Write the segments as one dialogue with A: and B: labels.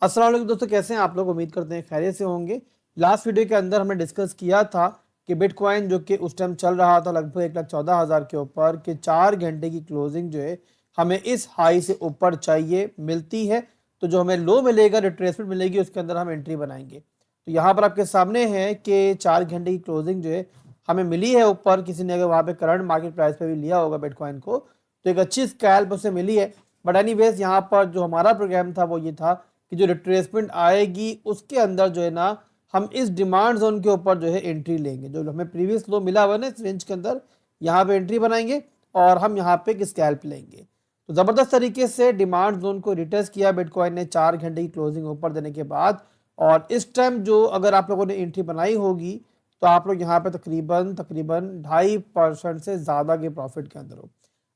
A: अस्सलाम वालेकुम दोस्तों, कैसे हैं आप लोग। उम्मीद करते हैं खैरियत से होंगे। लास्ट वीडियो के अंदर हमने डिस्कस किया था कि बिटकॉइन जो कि उस टाइम चल रहा था लगभग 1,14,000 के ऊपर, कि 4 घंटे की क्लोजिंग जो है हमें इस हाई से ऊपर चाहिए, मिलती है तो जो हमें लो मिलेगा, रिट्रेसमेंट मिलेगी, उसके अंदर हम एंट्री बनाएंगे। तो यहाँ पर आपके सामने है कि 4 घंटे की क्लोजिंग जो है हमें मिली है ऊपर। किसी ने अगर वहाँ पे करंट मार्केट प्राइस पे भी लिया होगा बिटकॉइन को तो एक अच्छी स्कैल्प उसे मिली है। बट एनीवेज यहाँ पर जो हमारा प्रोग्राम था वो ये था कि जो रिट्रेसमेंट आएगी उसके अंदर जो है ना हम इस डिमांड जोन के ऊपर जो है एंट्री लेंगे। जो हमें प्रीवियस लो मिला हुआ ना इस रेंज के अंदर, यहाँ पे एंट्री बनाएंगे और हम यहाँ पे एक स्कैल्प लेंगे। तो ज़बरदस्त तरीके से डिमांड जोन को रिटेस्ट किया बिटकॉइन ने 4 घंटे की क्लोजिंग ऊपर देने के बाद। और इस टाइम जो अगर आप लोगों ने एंट्री बनाई होगी तो आप लोग यहाँ पे तकरीबन तकरीबन 2.5% से ज़्यादा के प्रॉफिट के अंदर हो।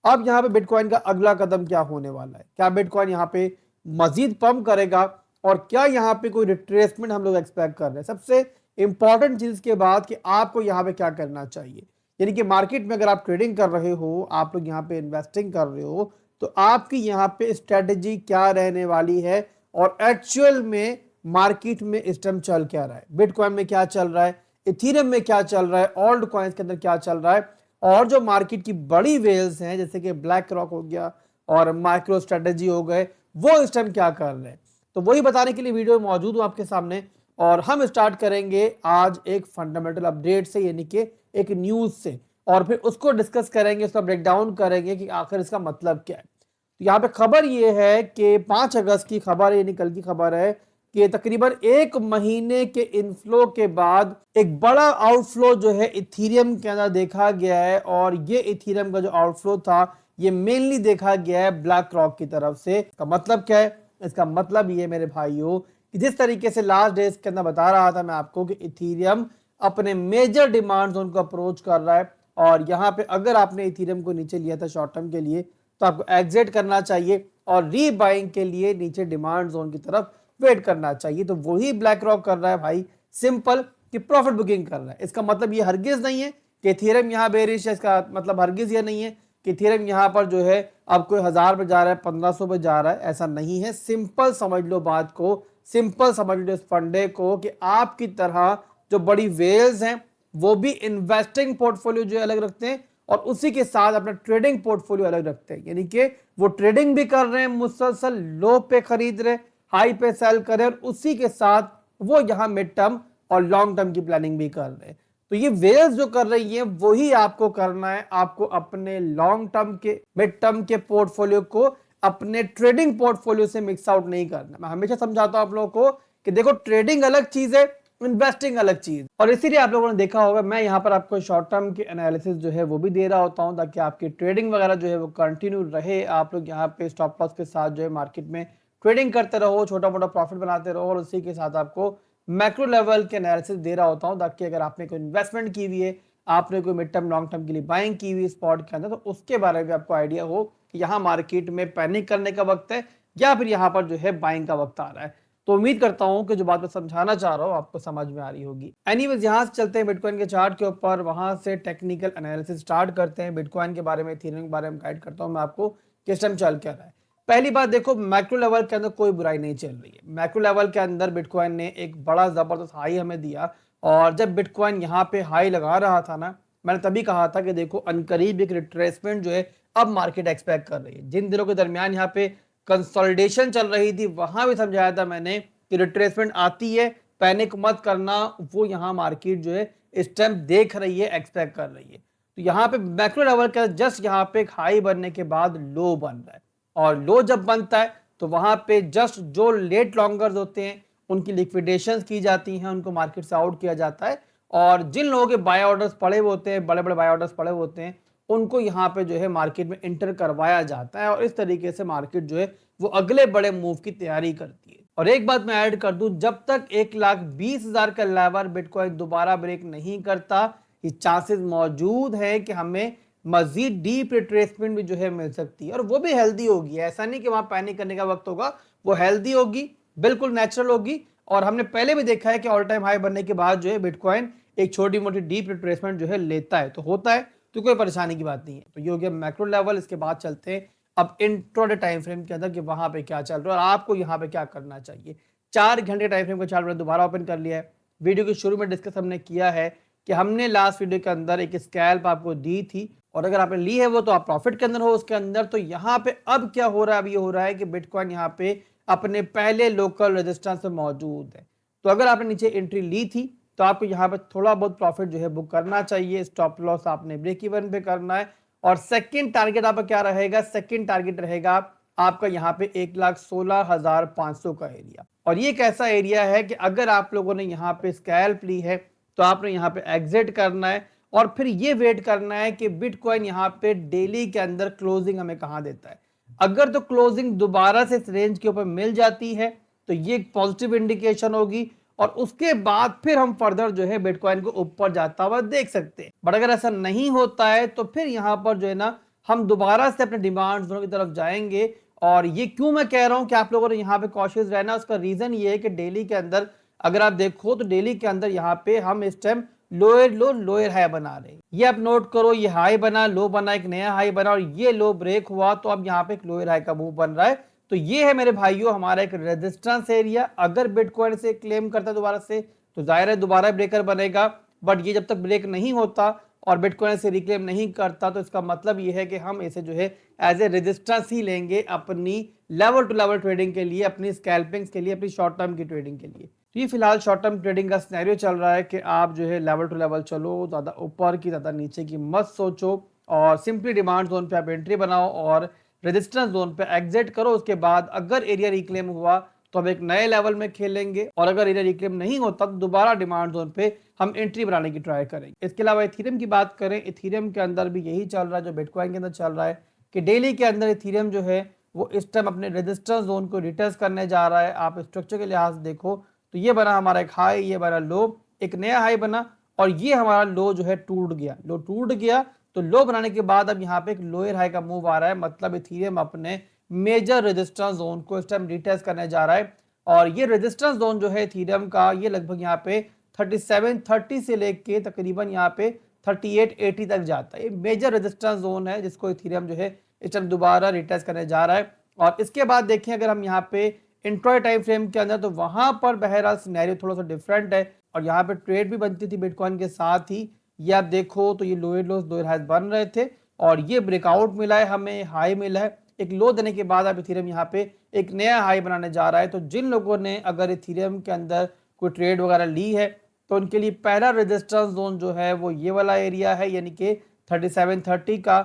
A: अब यहाँ पे बिटकॉइन का अगला कदम क्या होने वाला है, क्या बिटकॉइन यहाँ पे मजीद पंप करेगा और क्या यहाँ पे कोई रिट्रेसमेंट हम लोग एक्सपेक्ट कर रहे हैं। सबसे इंपॉर्टेंट चीज के बाद कि आपको यहाँ पे क्या करना चाहिए, यानी कि मार्केट में अगर आप ट्रेडिंग कर रहे हो, आप लोग यहाँ पे इन्वेस्टिंग कर रहे हो, तो आपकी यहाँ पे स्ट्रेटेजी क्या रहने वाली है और एक्चुअल में मार्केट में इस टाइम चल क्या रहा है, बिटकॉइन में क्या चल रहा है, इथीरियम में क्या चल रहा है, ऑल्ट कॉइन्स के अंदर क्या चल रहा है, और जो मार्केट की बड़ी वेल्स हैं जैसे कि ब्लैक रॉक हो गया और माइक्रो स्ट्रेटेजी हो गए, वो इस टाइम क्या कर रहे हैं। तो वही बताने के लिए वीडियो में मौजूद हूं आपके सामने। और हम स्टार्ट करेंगे आज एक फंडामेंटल अपडेट से, यानी कि एक न्यूज से, और फिर उसको डिस्कस करेंगे, उसका ब्रेकडाउन करेंगे कि आखिर इसका मतलब क्या है। तो यहाँ पे खबर ये है कि 5 अगस्त की खबर है, यानी कल की खबर है कि तकरीबन 1 महीने के इनफ्लो के बाद एक बड़ा आउटफ्लो जो है इथीरियम के अंदर देखा गया है। और ये इथीरियम का जो आउटफ्लो था ये मेनली देखा गया है ब्लैक रॉक की तरफ से। इसका मतलब क्या है? इसका मतलब ये मेरे भाइयों कि जिस तरीके से लास्ट डेज के अंदर बता रहा था मैं आपको कि इथीरियम अपने मेजर डिमांड जोन को अप्रोच कर रहा है, और यहाँ पे अगर आपने इथीरियम को नीचे लिया था शॉर्ट टर्म के लिए तो आपको एग्जिट करना चाहिए और रीबाइंग के लिए नीचे डिमांड जोन की तरफ वेट करना चाहिए। तो वही ब्लैक रॉक कर रहा है भाई, सिंपल कि प्रॉफिट बुकिंग कर रहा है। इसका मतलब ये हरगिज नहीं है कि इथेरियम यहाँ बेरिश है, इसका मतलब हरगिज ये नहीं है कि इथेरियम यहाँ पर जो है अब कोई 1000 पे जा रहा है, 1500 पे जा रहा है, ऐसा नहीं है। सिंपल समझ लो बात को, सिंपल समझ लो इस फंडे को कि आपकी तरह जो बड़ी वेल्स हैं वो भी इन्वेस्टिंग पोर्टफोलियो जो अलग रखते हैं और उसी के साथ अपना ट्रेडिंग पोर्टफोलियो अलग रखते हैं, यानी कि वो ट्रेडिंग भी कर रहे हैं, मुसलसल लो पे खरीद रहे, हाई पे सेल कर रहे हैं, और उसी के साथ वो यहाँ मिड टर्म और लॉन्ग टर्म की प्लानिंग भी कर रहे हैं। तो ये वेल्स जो कर रही है वही आपको करना है। आपको अपने लॉन्ग टर्म के, मिड टर्म के पोर्टफोलियो को अपने ट्रेडिंग पोर्टफोलियो से मिक्स आउट नहीं करना। मैं हमेशा समझाता हूं आप लोगों को कि देखो ट्रेडिंग अलग चीज है, इन्वेस्टिंग अलग चीज। और इसीलिए आप लोगों ने देखा होगा मैं यहाँ पर आपको शॉर्ट टर्म के एनालिसिस जो है वो भी दे रहा होता हूँ ताकि आपकी ट्रेडिंग वगैरह जो है वो कंटिन्यू रहे। आप लोग यहाँ पे स्टॉप लॉस के साथ जो है मार्केट में ट्रेडिंग करते रहो, छोटा मोटा प्रॉफिट बनाते रहो, और उसी के साथ आपको मैक्रो लेवल के एनालिसिस दे रहा होता हूं ताकि अगर आपने कोई इन्वेस्टमेंट की हुई है, आपने कोई मिड टर्म लॉन्ग टर्म के लिए बाइंग की हुई स्पॉट के अंदर, तो उसके बारे में आपको आइडिया हो कि यहाँ मार्केट में पैनिक करने का वक्त है या फिर यहाँ पर जो है बाइंग का वक्त आ रहा है। तो उम्मीद करता हूं कि जो बात मैं समझाना चाह रहा हूं आपको समझ में आ रही होगी। एनीवेज यहां से चलते हैं बिटकॉइन के चार्ट के ऊपर, वहां से टेक्निकल एनालिसिस स्टार्ट करते हैं। बिटकॉइन के बारे में, इथेरियम के बारे में गाइड करता हूं मैं आपको किस टाइम चल क्या रहा है। पहली बात देखो, मैक्रो लेवल के अंदर कोई बुराई नहीं चल रही है। मैक्रो लेवल के अंदर बिटकॉइन ने एक बड़ा जबरदस्त हाई हमें दिया, और जब बिटकॉइन यहाँ पे हाई लगा रहा था ना, मैंने तभी कहा था कि देखो अनकरीब एक रिट्रेसमेंट जो है अब मार्केट एक्सपेक्ट कर रही है। जिन दिनों के दरमियान यहाँ पे कंसोलिडेशन चल रही थी वहां भी समझाया था मैंने कि रिट्रेसमेंट आती है, पैनिक मत करना, वो यहाँ मार्केट जो है इस टाइम देख रही है, एक्सपेक्ट कर रही है। तो यहाँ पे मैक्रो लेवल का जस्ट यहाँ पे एक हाई बनने के बाद लो बन रहा है, और लो जब बनता है तो वहां पे जस्ट जो लेट लॉन्गर्स होते हैं उनकी लिक्विडेशंस की जाती हैं, उनको मार्केट से आउट किया जाता है, और जिन लोगों के बाय ऑर्डर्स पड़े हुए होते हैं, बड़े बड़े बाय ऑर्डर्स पड़े हुए होते हैं, उनको यहाँ पे जो है मार्केट में इंटर करवाया जाता है, और इस तरीके से मार्केट जो है वो अगले बड़े मूव की तैयारी करती है। और एक बात मैं ऐड कर दूं, जब तक 1,20,000 का लेवल बिटकॉइन दोबारा ब्रेक नहीं करता, ये चांसेस मौजूद है कि हमें मजीद डीप रिट्रेसमेंट भी जो है मिल सकती है, और वो भी हेल्दी होगी। ऐसा नहीं कि वहां पैनिक करने का वक्त होगा, वो हेल्दी होगी, बिल्कुल नेचुरल होगी। और हमने पहले भी देखा है कि ऑल टाइम हाई बनने के बाद जो है बिटकॉइन एक छोटी मोटी डीप रिट्रेसमेंट जो है लेता है, तो होता है, तो कोई परेशानी की बात नहीं है। तो ये हो गया मैक्रो लेवल। इसके बाद चलते हैं अब इंट्राडे टाइम फ्रेम के अंदर कि वहां पे क्या चल रहा है और आपको यहाँ पे क्या करना चाहिए। 4 घंटे टाइम फ्रेम का चार्ट मैंने दोबारा ओपन कर लिया है। वीडियो के शुरू में डिस्कस हमने किया है कि हमने लास्ट वीडियो के अंदर एक स्कैल्प आपको दी थी और अगर आपने ली है वो तो आप प्रॉफिट के अंदर हो उसके अंदर। तो यहाँ पे अब क्या हो रहा है, अब ये हो रहा है कि बिटकॉइन यहाँ पे अपने पहले लोकल रेजिस्टेंस पे मौजूद है। तो अगर आपने नीचे एंट्री ली थी तो आपको यहाँ पे थोड़ा बहुत प्रॉफिट जो है बुक करना चाहिए। स्टॉप लॉस आपने ब्रेक इवन पे करना है और सेकंड टारगेट आपका क्या रहेगा, सेकंड टारगेट रहेगा आपका यहाँ पे 1,16,500 का एरिया। और ये एक ऐसा एरिया है कि अगर आप लोगों ने यहाँ पे स्कैल्प ली है तो आपने यहाँ पे एग्जिट करना है और फिर ये वेट करना है कि बिटकॉइन यहाँ पे डेली के अंदर क्लोजिंग हमें कहाँ देता है। अगर तो क्लोजिंग दोबारा से इस रेंज के ऊपर मिल जाती है तो ये एक पॉजिटिव इंडिकेशन होगी और उसके बाद फिर हम फर्दर जो है बिटकॉइन को ऊपर जाता हुआ देख सकते हैं। बट अगर ऐसा नहीं होता है तो फिर यहाँ पर जो है ना हम दोबारा से अपने डिमांड जोन की तरफ जाएंगे। और ये क्यों मैं कह रहा हूं कि आप लोगों ने यहाँ पे कॉशियस रहना, उसका रीजन ये है कि डेली के अंदर अगर आप देखो तो डेली के अंदर यहाँ पे हम इस टाइम लोअर लो लोअर हाई बना रहे हैं। ये आप नोट करो, ये हाई बना, लो बना, एक नया हाई बना और ये लो ब्रेक हुआ तो अब यहाँ पे एक लोअर हाई का मूव बन रहा है। तो ये है मेरे भाइयों हमारा एक रेजिस्टेंस एरिया। अगर बिटकॉइन से क्लेम करता है दोबारा से तो जाहिर है दोबारा ब्रेकर बनेगा। बट ये जब तक ब्रेक नहीं होता और बिटकॉइन से रिक्लेम नहीं करता तो इसका मतलब ये है कि हम इसे जो है एज ए रेजिस्टेंस ही लेंगे अपनी लेवल टू लेवल ट्रेडिंग के लिए, अपनी स्कैल्पिंग्स के लिए, अपनी शॉर्ट टर्म की ट्रेडिंग के लिए। तो ये फिलहाल शॉर्ट टर्म ट्रेडिंग का सिनेरियो चल रहा है कि आप जो है लेवल टू लेवल चलो, ज़्यादा ऊपर की ज़्यादा नीचे की मत सोचो और सिंपली डिमांड जोन पे आप एंट्री बनाओ और रेजिस्टेंस जोन पे एग्जिट करो। उसके बाद अगर एरिया रिक्लेम हुआ तो हम एक नए लेवल में खेलेंगे और अगर एरिया रिक्लेम नहीं होता तो दोबारा डिमांड जोन पे हम एंट्री बनाने की ट्राई करेंगे। इसके अलावा इथीरियम की बात करें, इथीरियम के अंदर भी यही चल रहा है जो बिटकॉइन के अंदर चल रहा है कि डेली के अंदर इथीरियम जो है वो इस टाइम अपने रेजिस्टेंस जोन को रिटेस्ट करने जा रहा है। आप स्ट्रक्चर के लिहाज से देखो तो ये बना हमारा एक हाई, ये बना लो, एक नया हाई बना और ये हमारा लो जो है टूट गया। लो टूट गया तो लो बनाने के बाद अब यहाँ पे एक लोअर हाई का मूव आ रहा है, मतलब इथीरियम अपने मेजर रेजिस्टेंस जोन को इस टाइम रिटेस्ट करने जा रहा है। और ये रेजिस्टेंस जोन जो है इथीरियम का ये लगभग यहाँ पे 3730 से लेके तकरीबन यहाँ पे 3880 तक जाता है। ये मेजर रेजिस्टेंस जोन है जिसको इथीरियम जो है इस टाइम दोबारा रिटेस्ट करने जा रहा है। और इसके बाद देखें अगर हम यहाँ पे इंट्राडे टाइम फ्रेम के अंदर तो वहां पर बहरहाल सिनेरियो थोड़ा सा डिफरेंट है और यहाँ पे ट्रेड भी बनती थी बिटकॉइन के साथ ही। ये आप देखो तो ये लोअर लोस लोअर हाई बन रहे थे और ये ब्रेकआउट मिला है, हमें हाई मिला है। एक लो देने के बाद अब इथीरियम यहाँ पे एक नया हाई बनाने जा रहा है। तो जिन लोगों ने अगर इथीरियम के अंदर कोई ट्रेड वगैरह ली है तो उनके लिए पहला रेजिस्टेंस जोन जो है वो ये वाला एरिया है यानी कि 3730 का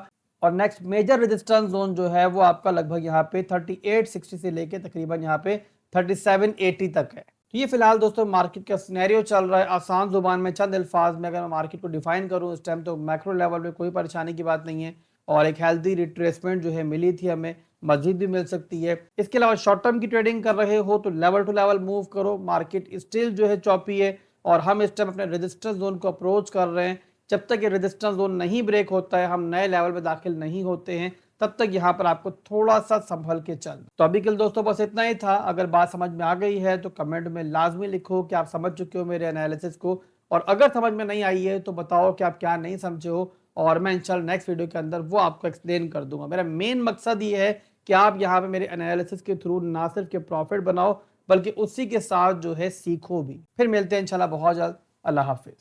A: और नेक्स्ट मेजर रेजिस्टेंस जोन जो है वो आपका लगभग यहाँ पे 3860 से लेके तकरीबन यहाँ पे 3780 तक है। तो ये फिलहाल दोस्तों मार्केट का सिनेरियो चल रहा है। आसान जुबान में चंद अल्फाज में अगर मैं मार्केट को डिफाइन करूँ इस टाइम तो मैक्रो लेवल पे कोई परेशानी की बात नहीं है और एक हेल्दी रिट्रेसमेंट जो है मिली थी हमें, मजीद भी मिल सकती है। इसके अलावा शॉर्ट टर्म की ट्रेडिंग कर रहे हो तो लेवल टू लेवल मूव करो। मार्केट स्टिल जो है चौपी है और हम इस टाइम अपने रेजिस्टेंस जोन को अप्रोच कर रहे हैं। जब तक ये रेजिस्टेंस जोन नहीं ब्रेक होता है, हम नए लेवल में दाखिल नहीं होते हैं, तब तक यहाँ पर आपको थोड़ा सा संभल के चल। तो अभी के लिए दोस्तों बस इतना ही था। अगर बात समझ में आ गई है तो कमेंट में लाजमी लिखो कि आप समझ चुके हो मेरे एनालिसिस को और अगर समझ में नहीं आई है तो बताओ कि आप क्या नहीं समझे हो और मैं इंशाल्लाह नेक्स्ट वीडियो के अंदर वो आपको एक्सप्लेन कर दूंगा। मेरा मेन मकसद ये है कि आप यहाँ पे मेरे एनालिसिस के थ्रू ना सिर्फ के प्रॉफिट बनाओ बल्कि उसी के साथ जो है सीखो भी। फिर मिलते हैं इंशाल्लाह बहुत जल्द। अल्लाह हाफिज।